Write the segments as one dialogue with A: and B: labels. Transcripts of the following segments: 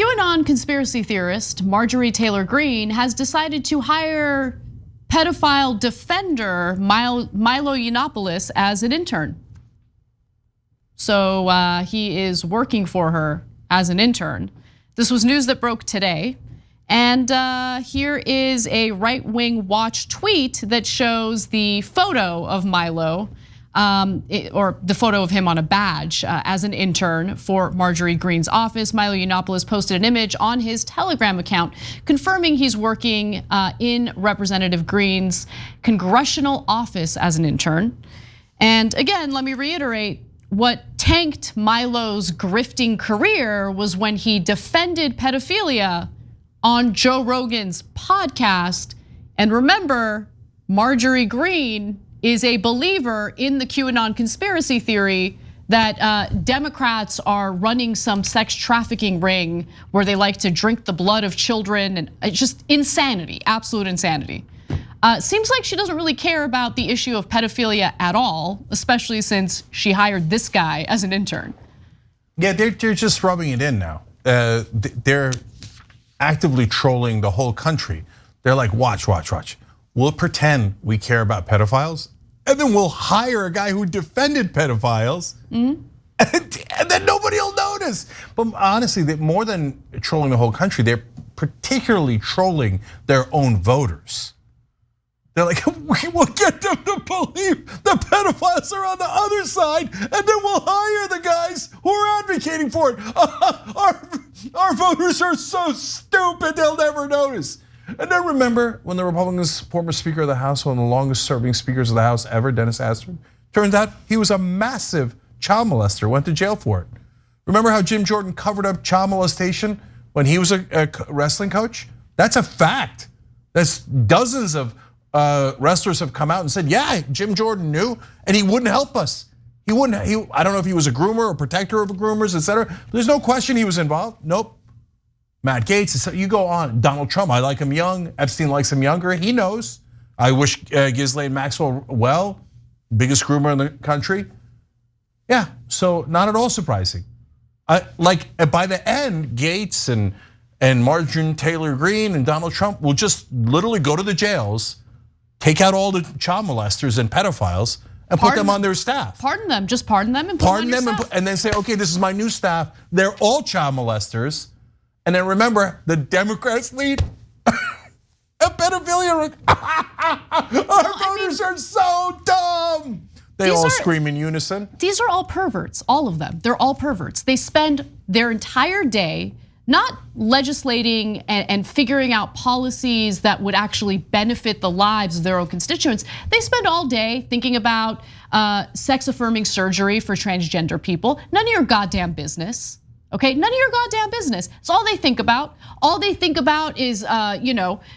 A: QAnon conspiracy theorist Marjorie Taylor Greene has decided to hire pedophile defender Milo Yiannopolis as an intern. So he is working for her as an intern. This was news that broke today. And here is a right-wing watch tweet that shows the photo of Milo, or the photo of him on a badge as an intern for Marjorie Greene's office. Milo Yiannopoulos posted an image on his Telegram account confirming he's working in Representative Greene's congressional office as an intern. And again, let me reiterate, what tanked Milo's grifting career was when he defended pedophilia on Joe Rogan's podcast. And remember, Marjorie Greene is a believer in the QAnon conspiracy theory that Democrats are running some sex trafficking ring where they like to drink the blood of children, and it's just insanity, absolute insanity. Seems like she doesn't really care about the issue of pedophilia at all, especially since she hired this guy as an intern.
B: Yeah, they're just rubbing it in now. They're actively trolling the whole country. They're like, watch. We'll pretend we care about pedophiles, and then we'll hire a guy who defended pedophiles, and then nobody will notice. But honestly, more than trolling the whole country, they're particularly trolling their own voters. They're like, we will get them to believe the pedophiles are on the other side, and then we'll hire the guys who are advocating for it. Our voters are so stupid, they'll never notice. And then remember when the Republicans' former Speaker of the House, one of the longest serving speakers of the House ever, Dennis Hastert, turns out he was a massive child molester, went to jail for it. Remember how Jim Jordan covered up child molestation when he was a wrestling coach? That's a fact. That's dozens of wrestlers have come out and said, yeah, Jim Jordan knew, and he wouldn't help us. I don't know if he was a groomer or protector of groomers, etc. There's no question he was involved. Nope. Matt Gaetz, you go on. Donald Trump, I like him young. Epstein likes him younger. He knows. I wish Ghislaine Maxwell well, biggest groomer in the country. Yeah, so not at all surprising. Like by the end, Gaetz and Marjorie Taylor Greene and Donald Trump will just literally go to the jails, take out all the child molesters and pedophiles, and put them on their staff.
A: Pardon them, just pardon them and put them on your staff.
B: And then say, okay, this is my new staff. They're all child molesters. And then remember, the Democrats lead a pedophilia. Our voters are so dumb. They all scream in unison.
A: These are all perverts, all of them. They're all perverts. They spend their entire day not legislating and figuring out policies that would actually benefit the lives of their own constituents. They spend all day thinking about sex-affirming surgery for transgender people. None of your goddamn business. Okay, none of your goddamn business. It's all they think about. All they think about is,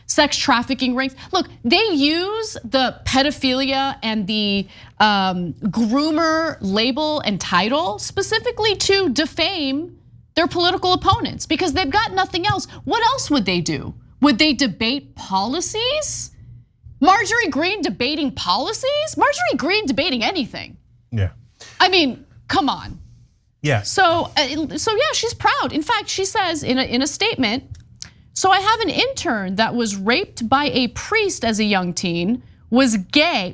A: sex trafficking rings. Look, they use the pedophilia and the groomer label and title specifically to defame their political opponents because they've got nothing else. What else would they do? Would they debate policies? Marjorie Greene debating policies? Marjorie Greene debating anything.
B: Yeah.
A: I mean, come on.
B: Yeah.
A: So yeah, she's proud. In fact, she says in a statement, so I have an intern that was raped by a priest as a young teen, was gay,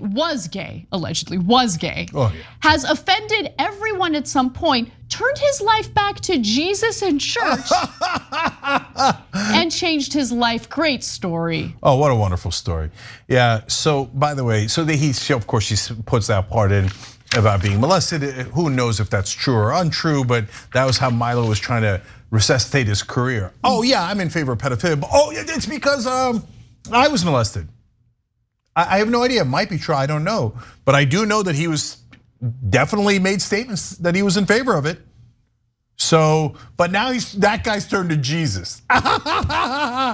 A: allegedly,
B: Oh, yeah.
A: has offended everyone at some point, turned his life back to Jesus and church, and changed his life. Great story.
B: Oh, what a wonderful story. Yeah, so by the way, of course she puts that part in about being molested. Who knows if that's true or untrue, but that was how Milo was trying to resuscitate his career. Oh yeah, I'm in favor of pedophilia, but oh, it's because I was molested. I have no idea, it might be true, I don't know. But I do know that he was definitely made statements that he was in favor of it. So, but now that guy's turned to Jesus.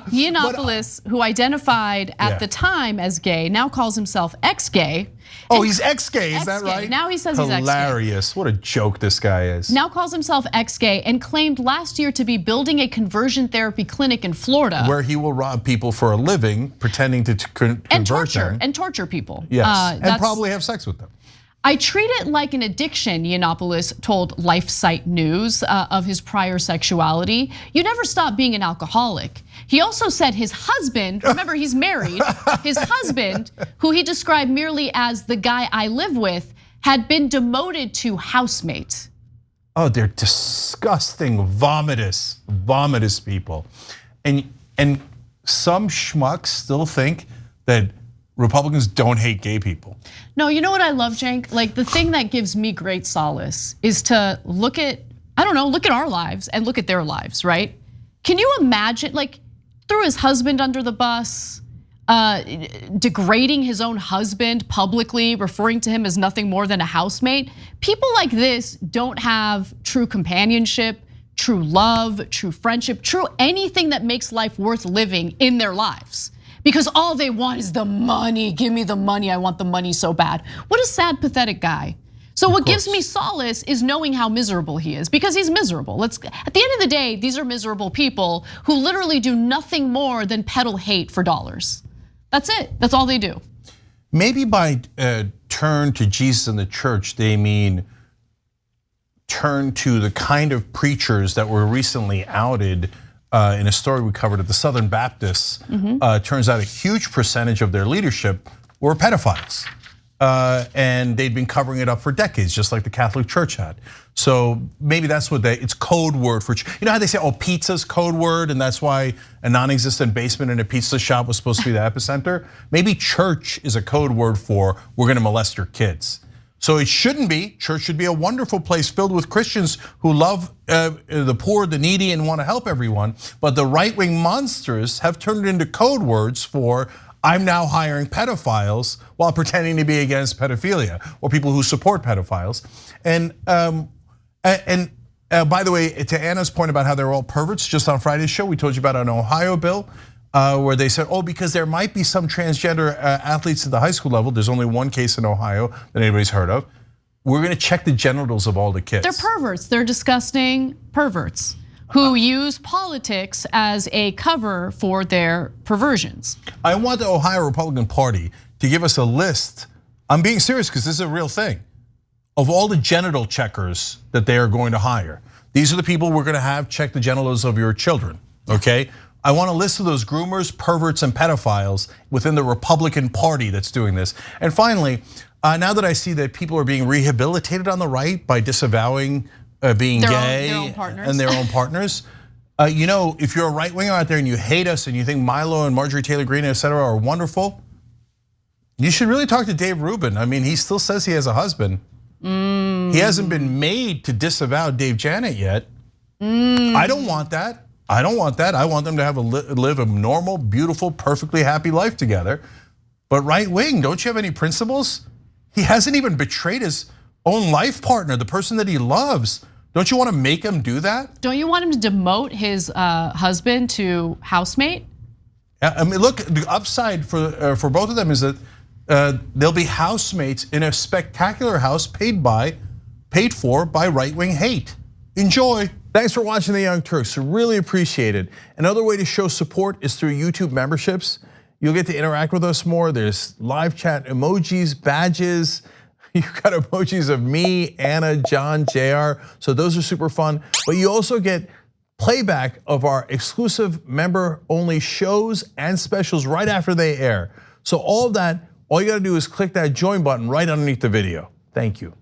A: Yiannopolis, who identified at the time as gay, now calls himself Exgay.
B: Oh, he's Exgay, is that right?
A: Now he says he's Exgay.
B: Hilarious, what a joke this guy is.
A: Now calls himself Exgay and claimed last year to be building a conversion therapy clinic in Florida.
B: Where he will rob people for a living, pretending to convert them.
A: And torture people.
B: Yes, and probably have sex with them.
A: I treat it like an addiction, Yiannopoulos told LifeSite News of his prior sexuality. You never stop being an alcoholic. He also said his husband, remember he's married, his husband, who he described merely as the guy I live with, had been demoted to housemate.
B: Oh, they're disgusting, vomitous people. And some schmucks still think that Republicans don't hate gay people.
A: No, you know what I love, Cenk? Like the thing that gives me great solace is to look at, look at our lives and look at their lives, right? Can you imagine, like, threw his husband under the bus, degrading his own husband publicly, referring to him as nothing more than a housemate? People like this don't have true companionship, true love, true friendship, true anything that makes life worth living in their lives. Because all they want is the money. Give me the money, I want the money so bad. What a sad, pathetic guy. So what gives me solace is knowing how miserable he is, because he's miserable. At the end of the day, these are miserable people who literally do nothing more than peddle hate for dollars. That's it, that's all they do.
B: Maybe by turn to Jesus and the church, they mean turn to the kind of preachers that were recently outed in a story we covered at the Southern Baptists. Turns out a huge percentage of their leadership were pedophiles. And they'd been covering it up for decades, just like the Catholic Church had. So maybe that's what it's code word for, you know how they say, oh, pizza's code word, and that's why a non-existent basement in a pizza shop was supposed to be the epicenter? Maybe church is a code word for we're gonna molest your kids. So it shouldn't be. Church should be a wonderful place filled with Christians who love the poor, the needy, and want to help everyone. But the right-wing monsters have turned it into code words for I'm now hiring pedophiles while pretending to be against pedophilia, or people who support pedophiles. And by the way, to Anna's point about how they're all perverts, just on Friday's show, we told you about an Ohio bill where they said, oh, because there might be some transgender athletes at the high school level. There's only one case in Ohio that anybody's heard of. We're gonna check the genitals of all the kids.
A: They're perverts, they're disgusting perverts who use politics as a cover for their perversions.
B: I want the Ohio Republican Party to give us a list. I'm being serious because this is a real thing. Of all the genital checkers that they are going to hire. These are the people we're gonna have check the genitals of your children, okay? I want a list of those groomers, perverts, and pedophiles within the Republican Party that's doing this. And finally, now that I see that people are being rehabilitated on the right by disavowing being gay and their own partners, you know, if you're a right winger out there and you hate us and you think Milo and Marjorie Taylor Greene, et cetera, are wonderful, you should really talk to Dave Rubin. I mean, he still says he has a husband. He hasn't been made to disavow Dave Janet yet. I don't want that. I don't want that. I want them to have live a normal, beautiful, perfectly happy life together. But right wing, don't you have any principles? He hasn't even betrayed his own life partner, the person that he loves. Don't you want to make him do that?
A: Don't you want him to demote his husband to housemate?
B: I mean, look, the upside for both of them is that they'll be housemates in a spectacular house paid for by right-wing hate. Enjoy. Thanks for watching The Young Turks, really appreciate it. Another way to show support is through YouTube memberships. You'll get to interact with us more. There's live chat emojis, badges. You've got emojis of me, Anna, John, JR, so those are super fun. But you also get playback of our exclusive member-only shows and specials right after they air. So all of that, all you gotta do is click that join button right underneath the video. Thank you.